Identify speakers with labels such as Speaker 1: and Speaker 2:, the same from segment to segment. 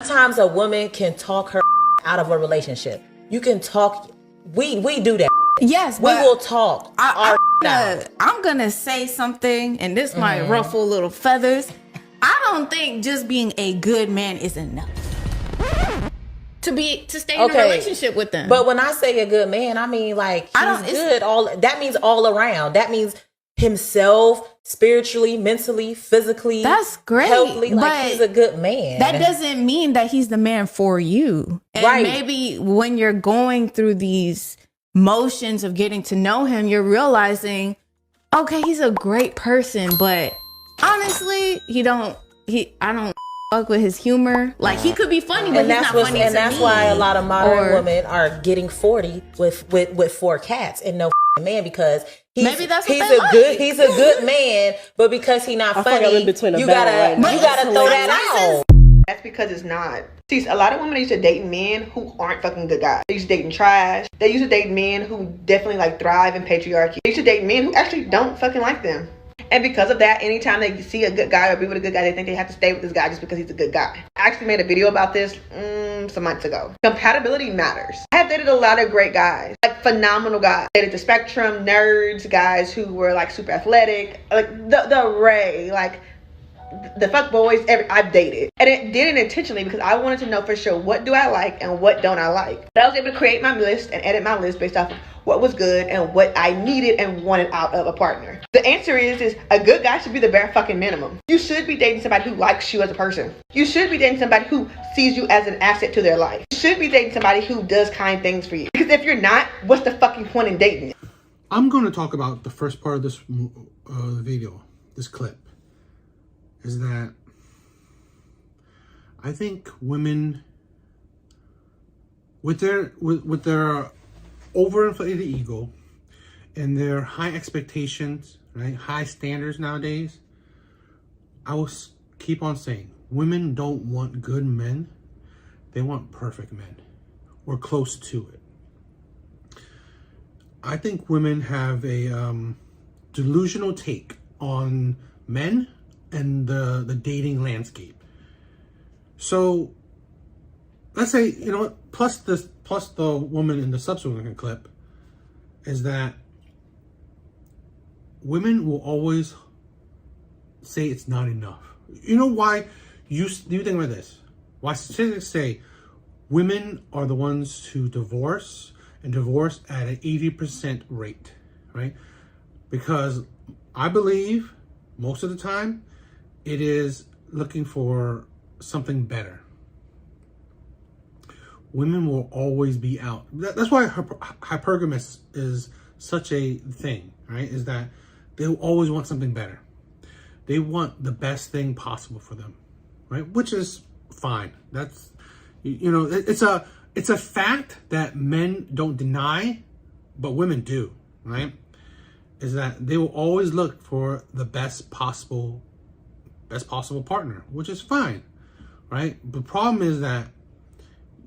Speaker 1: sometimes a woman can talk her out of a relationship. You can talk. We do that.
Speaker 2: Yes,
Speaker 1: we will talk.
Speaker 2: I'm gonna say something, and this might ruffle little feathers. I don't think just being a good man is enough to stay in a relationship with them.
Speaker 1: But when I say a good man, I mean like he's good. That means all around. That means himself, spiritually, mentally, physically.
Speaker 2: That's great.
Speaker 1: Healthily, like he's a good man.
Speaker 2: That doesn't mean that he's the man for you. And
Speaker 1: right.
Speaker 2: Maybe when you're going through these motions of getting to know him, you're realizing, okay, he's a great person, but honestly, I don't fuck with his humor. Like, he could be funny, but he's not funny to me.
Speaker 1: And that's why a lot of modern women are getting 40 with 4 cats and no man, because he's a good man, but because he's not funny, you gotta throw that out.
Speaker 3: That's because it's not. See, a lot of women used to date men who aren't fucking good guys. They used to date trash. They used to date men who definitely like thrive in patriarchy. They used to date men who actually don't fucking like them. And because of that, anytime they see a good guy or be with a good guy, they think they have to stay with this guy just because he's a good guy. I actually made a video about this some months ago. Compatibility matters. I have dated a lot of great guys, like phenomenal guys. Dated the spectrum, nerds, guys who were like super athletic, like the array, like the fuck boys I've dated. And it did it intentionally because I wanted to know for sure what do I like and what don't I like. But I was able to create my list and edit my list based off of what was good and what I needed and wanted out of a partner. The answer is a good guy should be the bare fucking minimum. You should be dating somebody who likes you as a person. You should be dating somebody who sees you as an asset to their life. You should be dating somebody who does kind things for you. Because if you're not, what's the fucking point in dating?
Speaker 4: I'm going to talk about the first part of this video, this clip. Is that I think women with their overinflated ego and their high expectations, right, high standards nowadays, I will keep on saying, women don't want good men, they want perfect men, or close to it. I think women have a delusional take on men and the dating landscape. So let's say, you know what, plus the woman in the subsequent clip is that women will always say it's not enough. You know why? You think about this. Why statistics say women are the ones who divorce at an 80% rate, right? Because I believe most of the time it is looking for something better. Women will always be out. That's why hypergamous is such a thing, right? Is that they will always want something better. They want the best thing possible for them, right? Which is fine. That's, you know, it's a fact that men don't deny, but women do, right? Is that they will always look for the best possible partner, which is fine, right? The problem is that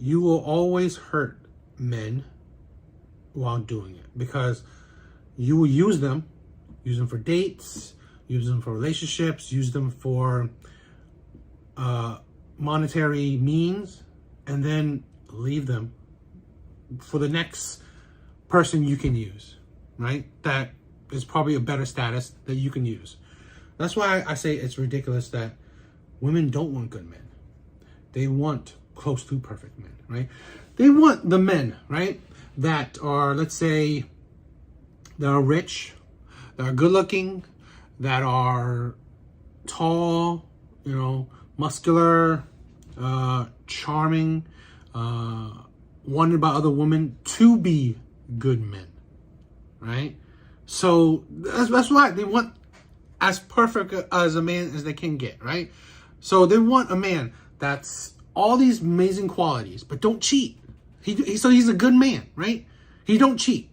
Speaker 4: you will always hurt men while doing it, because you will use them for dates, use them for relationships, use them for monetary means, and then leave them for the next person you can use, right? That is probably a better status that you can use. That's why I say it's ridiculous that women don't want good men. They want close to perfect men, right? They want the men, right, that are, let's say, that are rich, that are good looking, that are tall, you know, muscular, charming, wanted by other women to be good men, right? So that's why they want as perfect as a man as they can get, right? So they want a man that's all these amazing qualities, but don't cheat. So he's a good man, right? He don't cheat,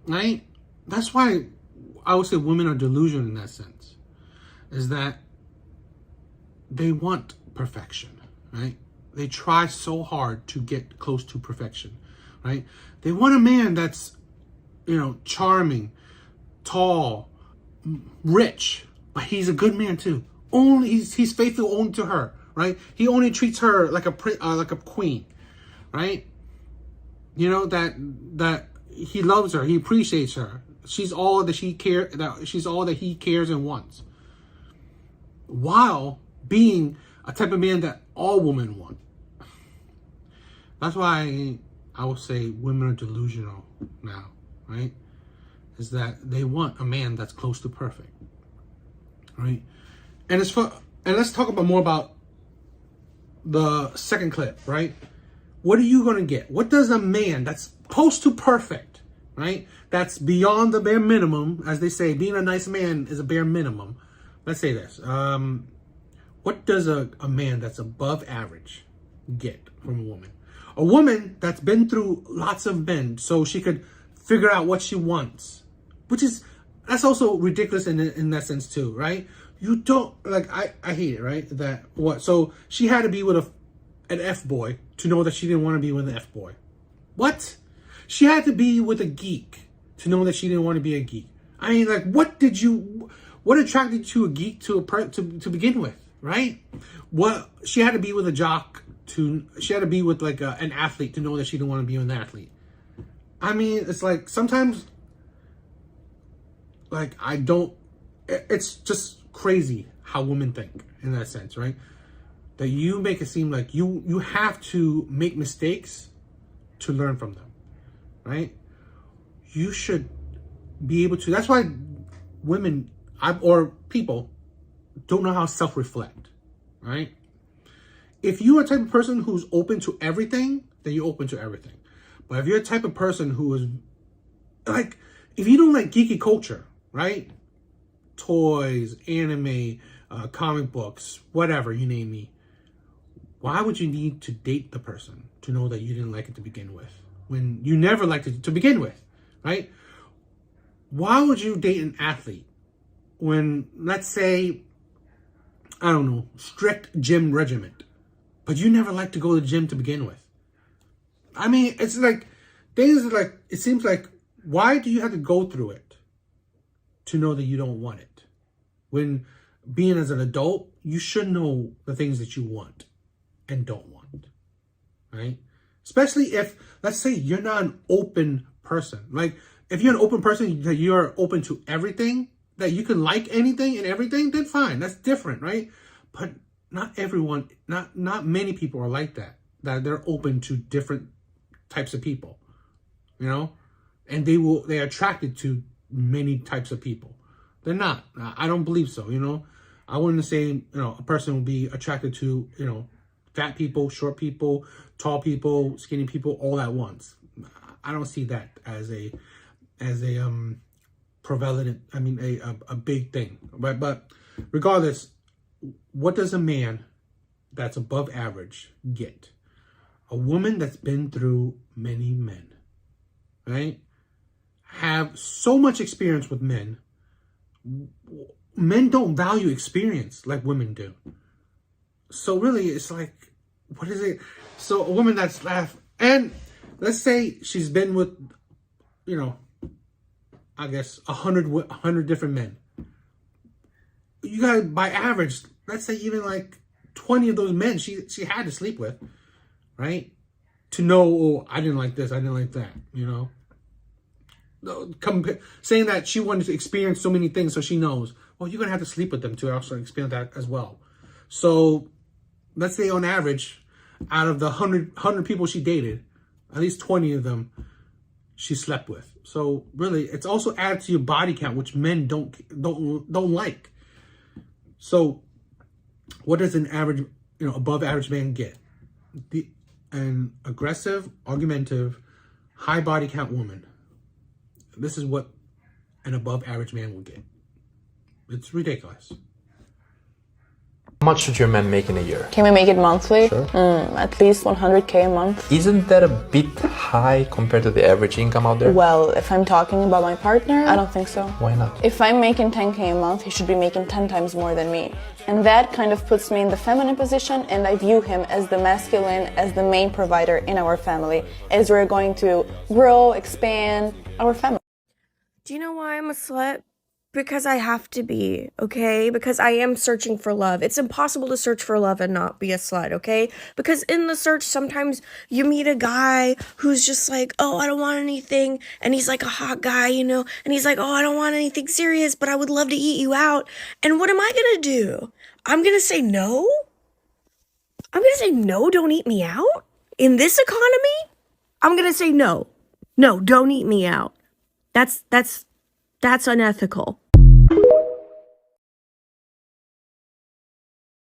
Speaker 4: right? That's why I would say women are delusional in that sense, is that they want perfection, right? They try so hard to get close to perfection, right? They want a man that's, you know, charming, tall, rich, but he's a good man too. Only he's faithful only to her, right? He only treats her like a queen, right? You know, that he loves her, he appreciates her. She's all that she's all that he cares and wants. While being a type of man that all women want. That's why I would say women are delusional now, right? Is that they want a man that's close to perfect, right? And let's talk more about the second clip, right? What are you gonna get? What does a man that's close to perfect, right? That's beyond the bare minimum, as they say, being a nice man is a bare minimum. Let's say this. What does a man that's above average get from a woman? A woman that's been through lots of men so she could figure out what she wants. That's also ridiculous in that sense too, right? You don't, like, I hate it, right? So she had to be with an F-boy to know that she didn't want to be with an F-boy. What? She had to be with a geek to know that she didn't want to be a geek. I mean, like, what attracted you to a geek to begin with, right? She had to be with a jock she had to be with like an athlete to know that she didn't want to be with an athlete. I mean, it's like sometimes, like, it's just crazy how women think in that sense, right? That you make it seem like you have to make mistakes to learn from them, right? You should be able to. That's why women or people don't know how to self-reflect, right? If you're a type of person who's open to everything, then you're open to everything. But if you're a type of person who is like, if you don't like geeky culture, right? Toys, anime, comic books, whatever, you name me. Why would you need to date the person to know that you didn't like it to begin with? When you never liked it to begin with, right? Why would you date an athlete when, let's say, I don't know, strict gym regiment, but you never liked to go to the gym to begin with? I mean, it's like, things like, it seems like, why do you have to go through it to know that you don't want it? When being as an adult, you should know the things that you want and don't want, right? Especially if, let's say, you're not an open person. Like, if you're an open person, that you're open to everything, that you can like anything and everything, then fine, that's different, right? But not everyone, not many people are like that they're open to different types of people, you know? And they're attracted to many types of people. They're not. I don't believe so, you know? I wouldn't say, you know, a person will be attracted to, you know, fat people, short people, tall people, skinny people, all at once. I don't see that as a prevalent, I mean, a big thing. But regardless, what does a man that's above average get? A woman that's been through many men, right? Have so much experience with men. Men don't value experience like women do. So really, it's like, what is it? So a woman that's and let's say she's been with, you know, I guess 100 different men. You got, by average, let's say even like 20 of those men she had to sleep with, right? To know, oh, I didn't like this, I didn't like that, you know? Saying that she wanted to experience so many things so she knows, well, you're going to have to sleep with them to also experience that as well. So let's say on average, out of the 100 people she dated, at least 20 of them she slept with. So really, it's also added to your body count, which men don't like. So what does an average, you know, above average man get? An aggressive, argumentative, high body count woman. This is what an above average man will get. It's ridiculous.
Speaker 5: How much should your man make in a year?
Speaker 6: Can we make it monthly?
Speaker 5: Sure.
Speaker 6: At least 100K a month.
Speaker 5: Isn't that a bit high compared to the average income out there?
Speaker 6: Well, if I'm talking about my partner, I don't think so.
Speaker 5: Why not?
Speaker 6: If I'm making 10K a month, he should be making 10 times more than me. And that kind of puts me in the feminine position, and I view him as the masculine, as the main provider in our family, as we're going to grow, expand our family.
Speaker 7: Do you know why I'm a slut? because I have to be, okay? Because I am searching for love. It's impossible to search for love and not be a slut, okay? Because in the search, sometimes you meet a guy who's just like, oh, I don't want anything. And he's like a hot guy, you know? And he's like, oh, I don't want anything serious, but I would love to eat you out. And what am I gonna do? I'm gonna say no? I'm gonna say no, don't eat me out? In this economy? I'm gonna say no. No, don't eat me out. That's unethical.